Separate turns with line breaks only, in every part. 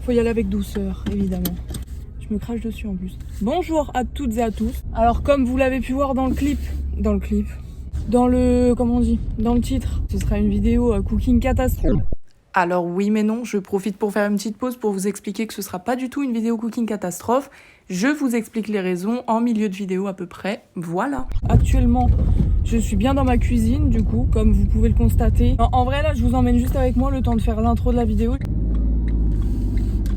Faut y aller avec douceur, évidemment. Je me crache dessus en plus. Bonjour à toutes et à tous. Alors comme vous l'avez pu voir dans le comment on dit, dans le titre, ce sera une vidéo cooking catastrophe. Alors oui mais non, je profite pour faire une petite pause pour vous expliquer que ce sera pas du tout une vidéo cooking catastrophe. Je vous explique les raisons en milieu de vidéo à peu près, voilà. Actuellement, je suis bien dans ma cuisine du coup, comme vous pouvez le constater. En vrai là, je vous emmène juste avec moi le temps de faire l'intro de la vidéo.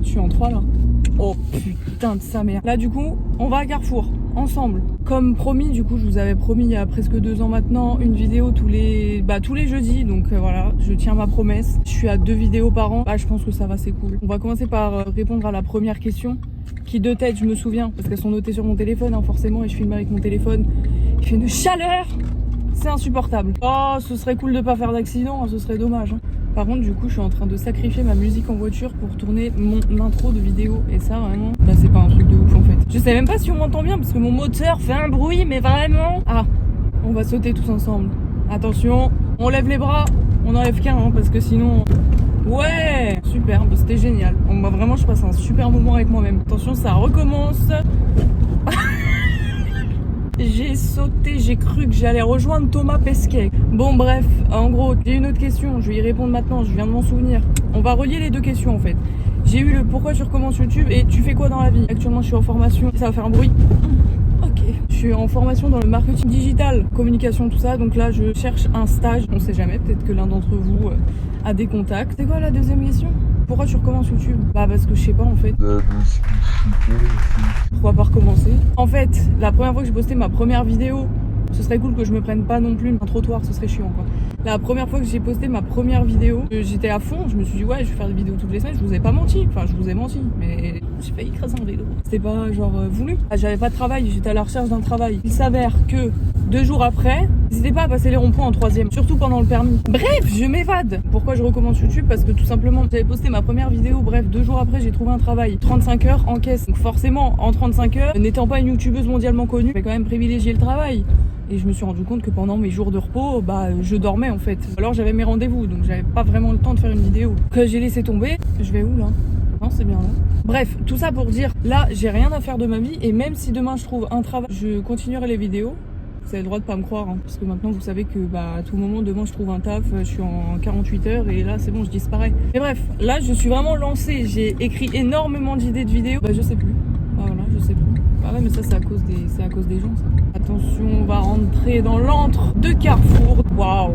Je suis en 3 là. Oh putain de sa mère. Là du coup, on va à Carrefour, ensemble. Comme promis, du coup, je vous avais promis il y a presque 2 ans maintenant, une vidéo tous les jeudis. Donc voilà, je tiens ma promesse. Je suis à 2 vidéos par an. Là, je pense que ça va, c'est cool. On va commencer par répondre à la première question. Qui de tête, je me souviens, parce qu'elles sont notées sur mon téléphone, hein, forcément, et je filme avec mon téléphone. Il fait une chaleur, c'est insupportable. Oh, ce serait cool de pas faire d'accident, hein, ce serait dommage. Hein. Par contre, du coup, je suis en train de sacrifier ma musique en voiture pour tourner mon intro de vidéo. Et ça, vraiment, là, c'est pas un truc de ouf, en fait. Je sais même pas si on m'entend bien, parce que mon moteur fait un bruit, mais vraiment... Ah, on va sauter tous ensemble. Attention, on lève les bras. On enlève qu'un, hein, parce que sinon... Ouais, super, c'était génial. Bon, bah, vraiment, je passe un super moment avec moi-même. Attention, ça recommence. J'ai sauté, j'ai cru que j'allais rejoindre Thomas Pesquet. Bon bref, en gros, j'ai une autre question, je vais y répondre maintenant, je viens de m'en souvenir. On va relier les deux questions en fait. J'ai eu le pourquoi tu recommences YouTube et tu fais quoi dans la vie. Actuellement je suis en formation, ça va faire un bruit. Ok. Je suis en formation dans le marketing digital, communication, tout ça. Donc là je cherche un stage, on sait jamais, peut-être que l'un d'entre vous a des contacts. C'est quoi la deuxième question? Pourquoi tu recommences YouTube? Bah parce que je sais pas en fait. Pourquoi pas recommencer? En fait, la première fois que j'ai posté ma première vidéo, ce serait cool que je me prenne pas non plus un trottoir, ce serait chiant quoi. La première fois que j'ai posté ma première vidéo, j'étais à fond, je me suis dit ouais je vais faire des vidéos toutes les semaines, je vous ai pas menti, enfin je vous ai menti, mais j'ai failli écraser un vélo. C'était pas genre voulu. J'avais pas de travail, j'étais à la recherche d'un travail. Il s'avère que 2 jours après, n'hésitez pas à passer les ronds-points en 3e, surtout pendant le permis. Bref, je m'évade. Pourquoi je recommence YouTube? Parce que tout simplement, j'avais posté ma première vidéo, bref, 2 jours après j'ai trouvé un travail, 35 heures en caisse. Donc forcément, en 35 heures, n'étant pas une youtubeuse mondialement connue, je vais quand même privilégier le travail. Et je me suis rendu compte que pendant mes jours de repos, bah je dormais en fait. Alors j'avais mes rendez-vous, donc j'avais pas vraiment le temps de faire une vidéo. Que j'ai laissé tomber, je vais où là? Non, c'est bien là. Bref, tout ça pour dire, là j'ai rien à faire de ma vie. Et même si demain je trouve un travail, je continuerai les vidéos. Vous avez le droit de pas me croire, hein, parce que maintenant vous savez que bah, à tout moment demain je trouve un taf, je suis en 48 heures et là c'est bon, je disparais. Mais bref, là je suis vraiment lancée, j'ai écrit énormément d'idées de vidéos. Bah je sais plus. Ah, voilà, je sais plus. Ah ouais, mais ça c'est à cause des gens ça. Attention, on va rentrer dans l'antre de Carrefour. Waouh,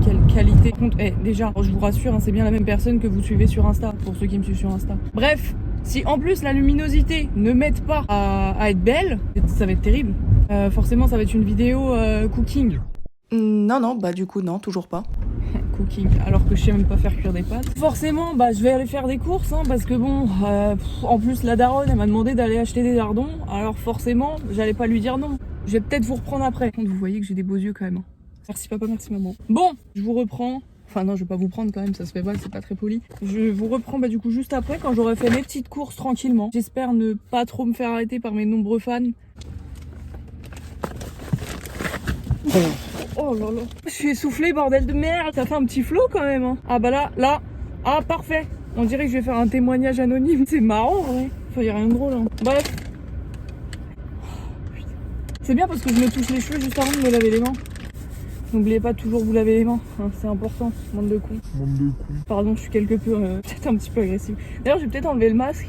quelle qualité. Par contre, déjà, je vous rassure, hein, c'est bien la même personne que vous suivez sur Insta, pour ceux qui me suivent sur Insta. Bref, si en plus la luminosité ne m'aide pas à être belle, ça va être terrible. Forcément, ça va être une vidéo cooking. Non, bah du coup, non, toujours pas. Cooking, alors que je sais même pas faire cuire des pâtes. Forcément, bah je vais aller faire des courses, hein, parce que bon, en plus la daronne, elle m'a demandé d'aller acheter des lardons, alors forcément, j'allais pas lui dire non. Je vais peut-être vous reprendre après. Vous voyez que j'ai des beaux yeux quand même. Merci papa, merci maman. Bon, je vous reprends. Enfin non, je vais pas vous prendre quand même, ça se fait pas, c'est pas très poli. Je vous reprends bah du coup juste après, quand j'aurai fait mes petites courses tranquillement. J'espère ne pas trop me faire arrêter par mes nombreux fans. Oh là là, je suis essoufflée, bordel de merde. Ça fait un petit flow quand même, hein. Ah bah là, ah parfait. On dirait que je vais faire un témoignage anonyme. C'est marrant, ouais. Enfin, y a rien de drôle, hein. Bref. Oh, c'est bien parce que je me touche les cheveux juste avant de me laver les mains. N'oubliez pas de toujours vous laver les mains, hein, c'est important. Bande de cons. Pardon, je suis quelque peu, peut-être un petit peu agressive. D'ailleurs, je vais peut-être enlever le masque.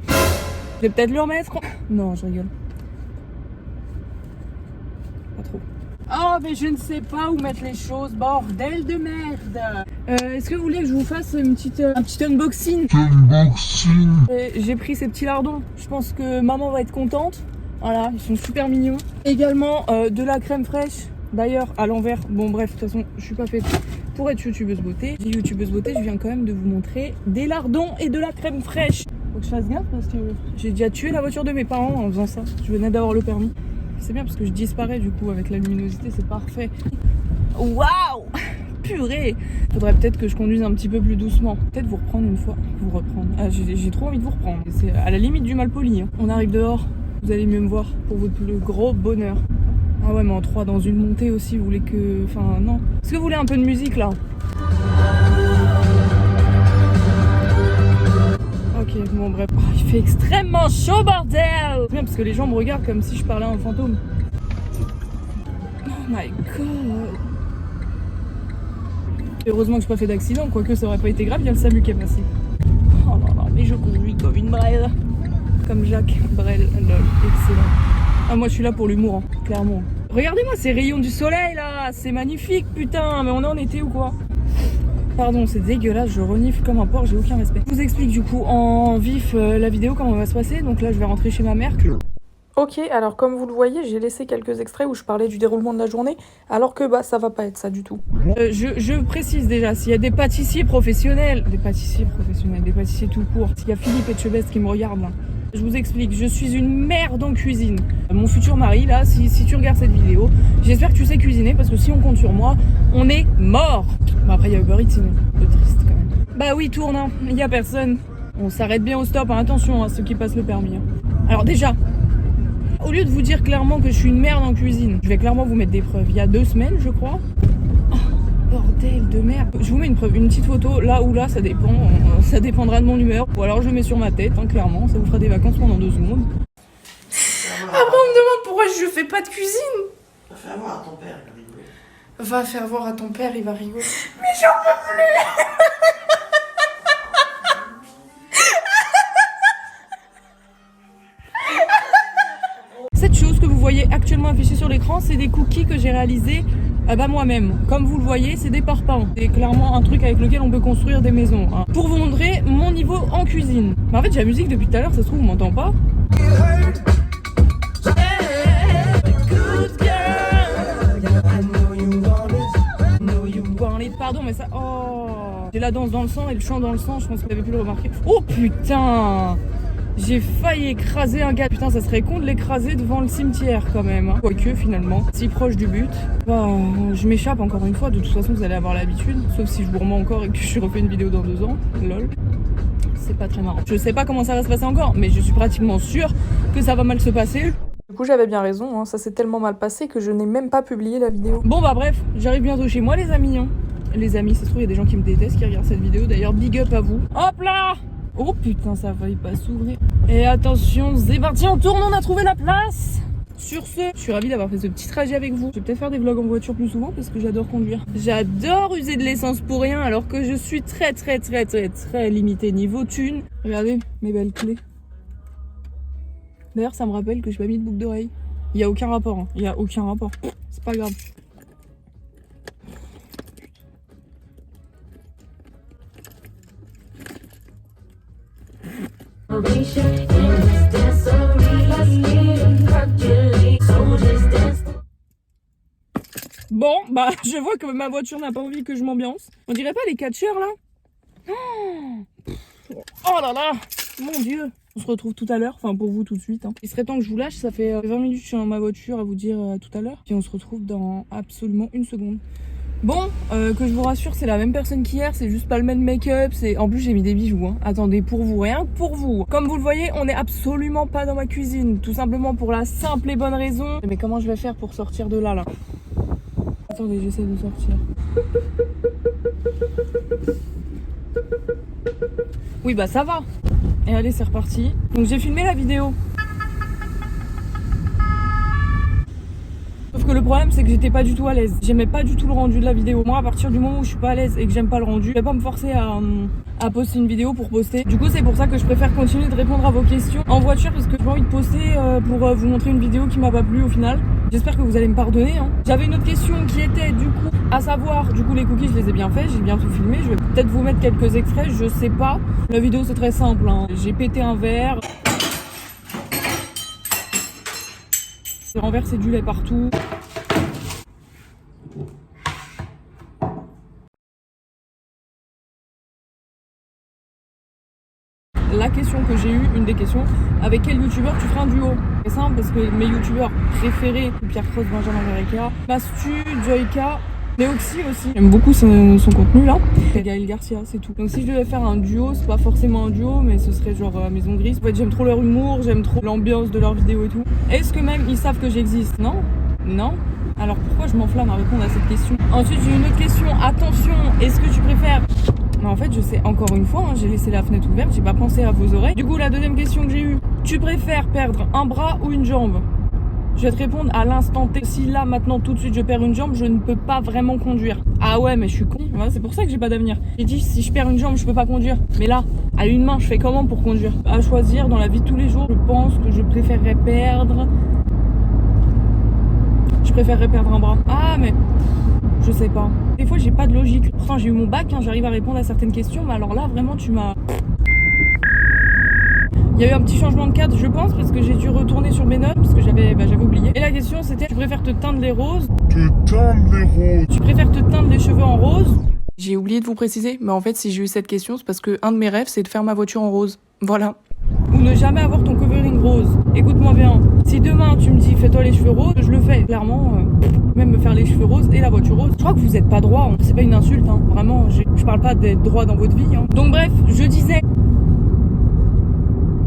Je vais peut-être le remettre. Non, je rigole. Pas trop. Oh, mais je ne sais pas où mettre les choses, bordel de merde. Est-ce que vous voulez que je vous fasse un petit unboxing? J'ai pris ces petits lardons. Je pense que maman va être contente. Voilà, ils sont super mignons. Également de la crème fraîche. D'ailleurs, à l'envers. Bon, bref, de toute façon, je suis pas faite pour être youtubeuse beauté. J'ai youtubeuse beauté, je viens quand même de vous montrer des lardons et de la crème fraîche. Faut que je fasse gaffe parce que j'ai déjà tué la voiture de mes parents en faisant ça. Je venais d'avoir le permis. C'est bien parce que je disparais du coup avec la luminosité, c'est parfait. Waouh, purée. Faudrait peut-être que je conduise un petit peu plus doucement. Peut-être vous reprendre une fois. Vous reprendre. Ah, j'ai trop envie de vous reprendre. C'est à la limite du mal poli. Hein. On arrive dehors, vous allez mieux me voir pour votre plus gros bonheur. Ah ouais, mais en 3 dans une montée aussi, vous voulez que... Enfin, non. Est-ce que vous voulez un peu de musique là? Ok, bon bref. Oh, il fait extrêmement chaud, bordel. C'est bien parce que les gens me regardent comme si je parlais à un fantôme. Oh my god. Heureusement que j'ai pas fait d'accident, quoique ça aurait pas été grave, il y a le SAMU qui est passé. Oh non, non, mais je conduis comme une Brel. Comme Jacques Brel, lol, excellent. Ah, moi je suis là pour l'humour, hein, clairement. Regardez-moi ces rayons du soleil là, c'est magnifique, putain, mais on est en été ou quoi? Pardon, c'est dégueulasse, je renifle comme un porc, j'ai aucun respect. Je vous explique du coup en vif la vidéo, comment va se passer. Donc là, je vais rentrer chez ma mère. Ok, alors comme vous le voyez, j'ai laissé quelques extraits où je parlais du déroulement de la journée, alors que bah ça va pas être ça du tout. Je précise déjà, s'il y a des pâtissiers professionnels, des pâtissiers tout court, s'il y a Philippe Etchebest qui me regarde là, je vous explique, je suis une merde en cuisine. Mon futur mari là, si tu regardes cette vidéo, j'espère que tu sais cuisiner, parce que si on compte sur moi, on est mort. Bon après il y a Uber Eats, sinon, un peu triste quand même. Bah oui, tourne, hein, il y a personne. On s'arrête bien au stop, hein. Attention à ceux qui passent le permis. Hein. Alors déjà, au lieu de vous dire clairement que je suis une merde en cuisine, je vais clairement vous mettre des preuves. Il y a 2 semaines, je crois. Oh, bordel de merde. Je vous mets une preuve, une petite photo, là ou là, ça dépend. Ça dépendra de mon humeur. Ou alors je le mets sur ma tête, hein, clairement. Ça vous fera des vacances pendant 2 secondes. Après, on me demande pourquoi je fais pas de cuisine.
Va faire voir à ton père, il va rigoler.
Va faire voir à ton père, il va rigoler. Mais j'en peux plus. Cette chose que vous voyez actuellement affichée sur l'écran, c'est des cookies que j'ai réalisés moi-même. Comme vous le voyez, c'est des parpaings. C'est clairement un truc avec lequel on peut construire des maisons. Hein. Pour vous montrer mon niveau en cuisine. Mais en fait, j'ai la musique depuis tout à l'heure, ça se trouve, on m'entend pas. Pardon, mais ça... Oh, j'ai la danse dans le sang et le chant dans le sang, je pense que vous avez pu le remarquer. Oh putain! J'ai failli écraser un gars. Putain, ça serait con de l'écraser devant le cimetière quand même. Hein. Quoique finalement, si proche du but. Bah, je m'échappe encore une fois. De toute façon, vous allez avoir l'habitude. Sauf si je vous remets encore et que je refais une vidéo dans 2 ans. Lol. C'est pas très marrant. Je sais pas comment ça va se passer encore, mais je suis pratiquement sûre que ça va mal se passer. Du coup, j'avais bien raison. Hein. Ça s'est tellement mal passé que je n'ai même pas publié la vidéo. Bon bah bref, j'arrive bientôt chez moi les amis. Hein. Les amis, ça se trouve, il y a des gens qui me détestent qui regardent cette vidéo. D'ailleurs, big up à vous. Hop là! Oh putain, ça a failli pas s'ouvrir. Et attention, c'est parti, on tourne, on a trouvé la place. Sur ce, je suis ravie d'avoir fait ce petit trajet avec vous. Je vais peut-être faire des vlogs en voiture plus souvent parce que j'adore conduire. J'adore user de l'essence pour rien alors que je suis très limitée niveau thune. Regardez mes belles clés. D'ailleurs, ça me rappelle que je n'ai pas mis de boucle d'oreille. Il y a aucun rapport, hein. Il y a aucun rapport. C'est pas grave. Bon, bah, je vois que ma voiture n'a pas envie que je m'ambiance. On dirait pas les catcheurs, là? Oh là là! Mon Dieu! On se retrouve tout à l'heure, enfin pour vous tout de suite. Hein. Il serait temps que je vous lâche, ça fait 20 minutes que je suis dans ma voiture à vous dire tout à l'heure. Puis on se retrouve dans absolument 1 seconde. Bon, que je vous rassure, c'est la même personne qu'hier, c'est juste pas le même make-up, en plus j'ai mis des bijoux, hein. Attendez, pour vous, rien que pour vous. Comme vous le voyez, on n'est absolument pas dans ma cuisine, tout simplement pour la simple et bonne raison. Mais comment je vais faire pour sortir de là? Attendez, j'essaie de sortir. Oui, bah ça va. Et allez, c'est reparti. Donc j'ai filmé la vidéo. Sauf que le problème, c'est que j'étais pas du tout à l'aise. J'aimais pas du tout le rendu de la vidéo. Moi, à partir du moment où je suis pas à l'aise et que j'aime pas le rendu, je vais pas me forcer à poster une vidéo pour poster. Du coup, c'est pour ça que je préfère continuer de répondre à vos questions en voiture parce que j'ai pas envie de poster pour vous montrer une vidéo qui m'a pas plu au final. J'espère que vous allez me pardonner. Hein. J'avais une autre question qui était du coup, à savoir, du coup les cookies, je les ai bien faits, j'ai bien tout filmé. Je vais peut-être vous mettre quelques extraits, je sais pas. La vidéo, c'est très simple. Hein. J'ai pété un verre. J'ai renversé du lait partout. La question que j'ai eue, une des questions, avec quel youtubeur tu feras un duo? C'est simple parce que mes youtubeurs préférés, Pierre Cross, Benjamin Vereka, Mastu, Joyka, Léoxy aussi. J'aime beaucoup son contenu là. Et Gaël Garcia, c'est tout. Donc si je devais faire un duo, c'est pas forcément un duo, mais ce serait genre Maison Grise. En fait, j'aime trop leur humour, j'aime trop l'ambiance de leurs vidéos et tout. Est-ce que même ils savent que j'existe? Non? Non? Alors pourquoi je m'enflamme à répondre à cette question? Ensuite, j'ai une autre question. Attention, est-ce que tu préfères Mais en fait, je sais, encore une fois, hein, j'ai laissé la fenêtre ouverte, j'ai pas pensé à vos oreilles. Du coup, la deuxième question que j'ai eue, tu préfères perdre un bras ou une jambe? Je vais te répondre à l'instant T. Si là, maintenant, tout de suite, je perds une jambe, je ne peux pas vraiment conduire. Ah ouais, mais je suis con. Ouais, c'est pour ça que j'ai pas d'avenir. J'ai dit, si je perds une jambe, je peux pas conduire. Mais là, à une main, je fais comment pour conduire? À choisir dans la vie de tous les jours, je pense que je préférerais perdre... Je préférerais perdre un bras. Ah, mais... Je sais pas. Des fois, j'ai pas de logique. Pourtant, j'ai eu mon bac, hein, j'arrive à répondre à certaines questions. Mais alors là, vraiment, tu m'as... Il y a eu un petit changement de cadre, je pense, parce que j'ai dû retourner sur mes notes, parce que j'avais oublié. Et la question, c'était, tu préfères te teindre les roses? Tu préfères te teindre les cheveux en rose? J'ai oublié de vous préciser, mais en fait, si j'ai eu cette question, c'est parce que un de mes rêves, c'est de faire ma voiture en rose. Voilà. Ou ne jamais avoir ton covering rose. Écoute-moi bien. Si demain, tu me dis, fais-toi les cheveux roses, je le fais. Clairement, même me faire les cheveux roses et la voiture rose. Je crois que vous êtes pas droit, hein. C'est pas une insulte, hein. Vraiment, je parle pas d'être droit dans votre vie, hein. Donc bref, je disais...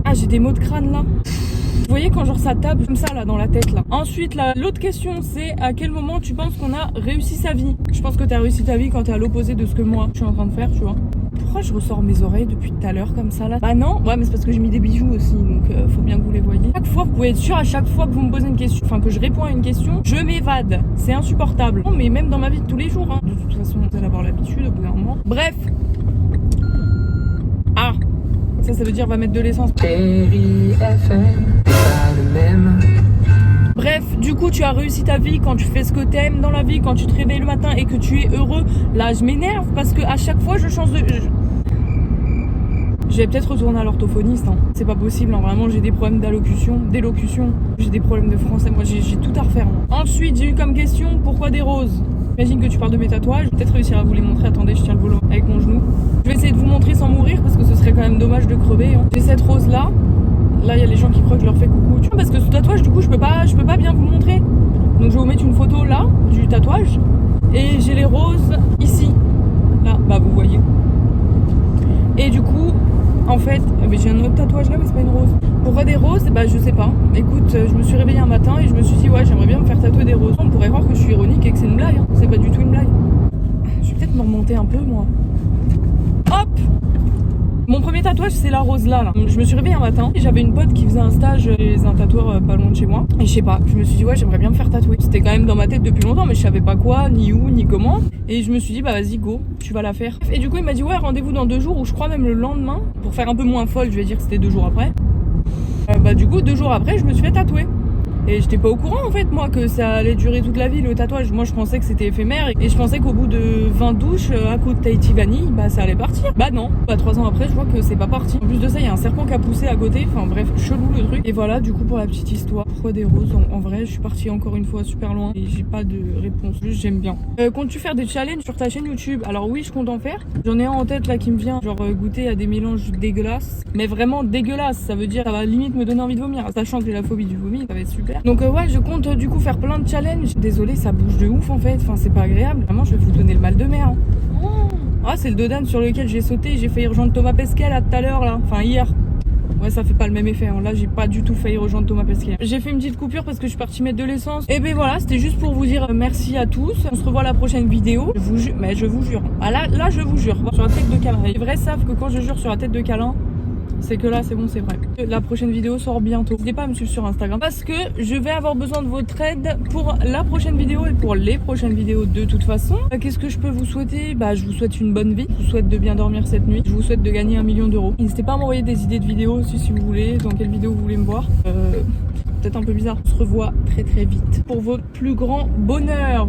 Ah, j'ai des maux de crâne là. Vous voyez quand genre ça tape comme ça là dans la tête là. Ensuite l'autre question c'est à quel moment tu penses qu'on a réussi sa vie? Je pense que t'as réussi ta vie quand t'es à l'opposé de ce que moi je suis en train de faire, tu vois. Pourquoi je ressors mes oreilles depuis tout à l'heure comme ça là? Bah non, ouais mais c'est parce que j'ai mis des bijoux aussi, donc faut bien que vous les voyez. Chaque fois, vous pouvez être sûr à chaque fois que vous me posez une question, enfin que je réponds à une question, je m'évade. C'est insupportable. Non mais même dans ma vie de tous les jours, hein. De toute façon vous allez avoir l'habitude au bout d'un moment. Bref. Ah, ça veut dire va mettre de l'essence. Bref, du coup tu as réussi ta vie quand tu fais ce que t'aimes dans la vie, quand tu te réveilles le matin et que tu es heureux. Là je m'énerve parce que à chaque fois je change de... Je vais peut-être retourner à l'orthophoniste, hein. C'est pas possible, hein. Vraiment j'ai des problèmes d'élocution, j'ai des problèmes de français, moi j'ai tout à refaire, moi. Ensuite j'ai eu comme question, pourquoi des roses? Imagine que tu parles de mes tatouages, je vais peut-être réussir à vous les montrer, attendez je tiens le volant avec mon genou. Je vais essayer de vous montrer sans mourir parce que ce serait quand même dommage de crever, hein. J'ai cette rose là, là il y a les gens qui croient que je leur fais coucou, tu vois, parce que ce tatouage du coup je peux pas bien vous le montrer. Donc je vais vous mettre une photo là, du tatouage, et j'ai les roses ici, là, bah vous voyez. Et du coup, en fait, mais j'ai un autre tatouage là mais c'est pas une rose. Pourquoi des roses? Bah je sais pas. Écoute, je me suis réveillée un matin et je me suis dit ouais j'aimerais bien me faire tatouer des roses. On pourrait croire que je suis ironique et que c'est une blague, hein. C'est pas du tout une blague. Je vais peut-être me remonter un peu moi. Hop! Mon premier tatouage c'est la rose là. Je me suis réveillée un matin et j'avais une pote qui faisait un stage chez un tatoueur pas loin de chez moi. Et je sais pas, je me suis dit ouais j'aimerais bien me faire tatouer. C'était quand même dans ma tête depuis longtemps mais je savais pas quoi, ni où, ni comment. Et je me suis dit bah vas-y go, tu vas la faire. Et du coup il m'a dit ouais rendez-vous dans 2 jours ou je crois même le lendemain. Pour faire un peu moins folle je vais dire que c'était 2 jours après. Bah du coup 2 jours après je me suis fait tatouer. Et j'étais pas au courant en fait moi que ça allait durer toute la vie le tatouage. Moi je pensais que c'était éphémère et je pensais qu'au bout de 20 douches à côté de Tahiti Vanille bah ça allait partir. Bah non, bah 3 ans après je vois que c'est pas parti. En plus de ça il y a un serpent qui a poussé à côté, enfin bref chelou le truc. Et voilà du coup pour la petite histoire. Pourquoi des roses? En vrai je suis partie encore une fois super loin et j'ai pas de réponse, juste j'aime bien. Comptes-tu faire des challenges sur ta chaîne YouTube? Alors oui je compte en faire. J'en ai un en tête là qui me vient, genre goûter à des mélanges dégueulasses. Mais vraiment dégueulasses, ça veut dire ça va limite me donner envie de vomir. Sachant que j'ai la phobie du vomi, ça va être super. Donc ouais je compte du coup faire plein de challenges. Désolée ça bouge de ouf en fait, enfin c'est pas agréable. Vraiment je vais vous donner le mal de mer, hein. Ah c'est le dodan sur lequel j'ai sauté, j'ai failli rejoindre Thomas Pesquet là tout à l'heure là, enfin hier. Ouais ça fait pas le même effet, hein. Là j'ai pas du tout failli rejoindre Thomas Pesquet. J'ai fait une petite coupure parce que je suis partie mettre de l'essence. Et ben voilà, c'était juste pour vous dire merci à tous. On se revoit à la prochaine vidéo. Je vous jure, mais je vous jure. Ah là je vous jure, sur la tête de câlin. Les vrais savent que quand je jure sur la tête de câlin, c'est que là c'est bon, c'est vrai. La prochaine vidéo sort bientôt. N'hésitez pas à me suivre sur Instagram parce que je vais avoir besoin de votre aide pour la prochaine vidéo et pour les prochaines vidéos de toute façon. Qu'est-ce que je peux vous souhaiter? Bah je vous souhaite une bonne vie, je vous souhaite de bien dormir cette nuit, je vous souhaite de gagner 1 million d'euros. N'hésitez pas à m'envoyer des idées de vidéos aussi si vous voulez, dans quelle vidéo vous voulez me voir. Peut-être un peu bizarre. On se revoit très très vite pour votre plus grand bonheur.